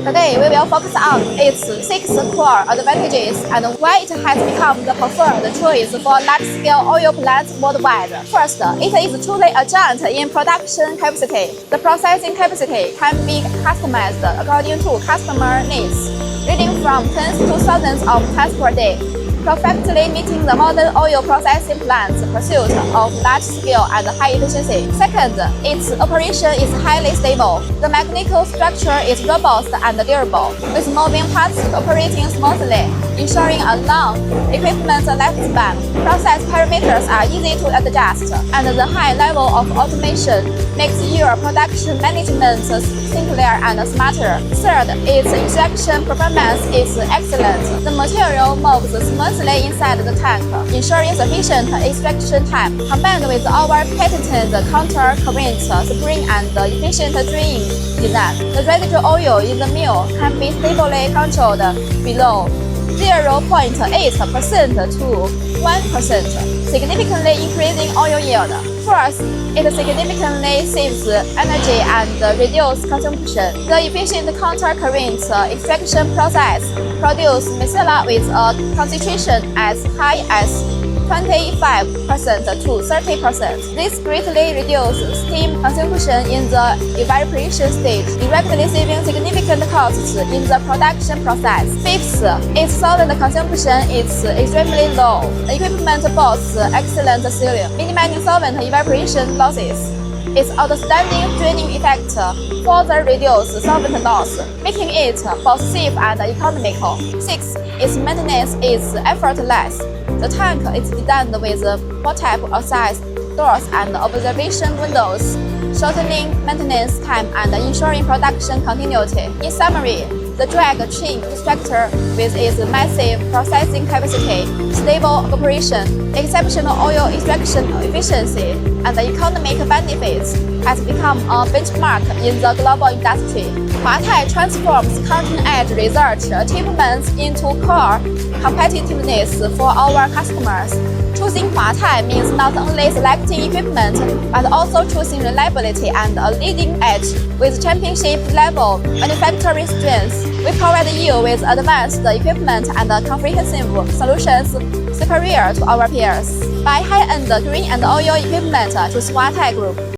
Today, we will focus on its 6 core advantages and why it has become the preferred choice for large-scale oil plants worldwide. First, it is truly a giant in production capacity. The processing capacity can be customized according to customer needs, ranging from tens to thousands of tons per day, perfectly meeting the modern oil processing plant's pursuit of large scale and high efficiency. Second, its operation is highly stable. The mechanical structure is robust and durable, with moving parts operating smoothly, ensuring a long equipment lifespan. Process parameters are easy to adjust, and the high level of automation makes your production management simpler and smarter. Third, its extraction performance is excellent. The material moves smoothly inside the tank, ensuring sufficient extraction time. Combined with our patented counter-current spring and efficient draining design, the residual oil in the mill can be stably controlled below 0.8% to 1%, significantly increasing oil yield. Fourth, it significantly saves energy and reduces consumption. The efficient counter-current extraction process produces miscella with a concentration as high as 25% to 30%. This greatly reduces steam consumption in the evaporation stage, directly saving significant costs in the production process. Fifth, its solvent consumption is extremely low. The equipment boasts excellent sealing, minimizing solvent evaporation losses. Its outstanding draining effect further reduces solvent loss, making it both safe and economical. Sixth, its maintenance is effortless. The tank is designed with portable access doors and observation windows, shortening maintenance time and ensuring production continuity. In summary, the drag chain extractor, with its massive processing capacity, stable operation, exceptional oil extraction efficiency, and economic benefits, has become a benchmark in the global industry. Huatai transforms cutting-edge research achievements into core competitiveness for our customers. Choosing Huatai means not only selecting equipment, but also choosing reliability and a leading edge with championship-level manufacturing strengths. We provide you with advanced equipment and comprehensive solutions superior to our peers. Buy high-end green and oil equipment to Huatai Group.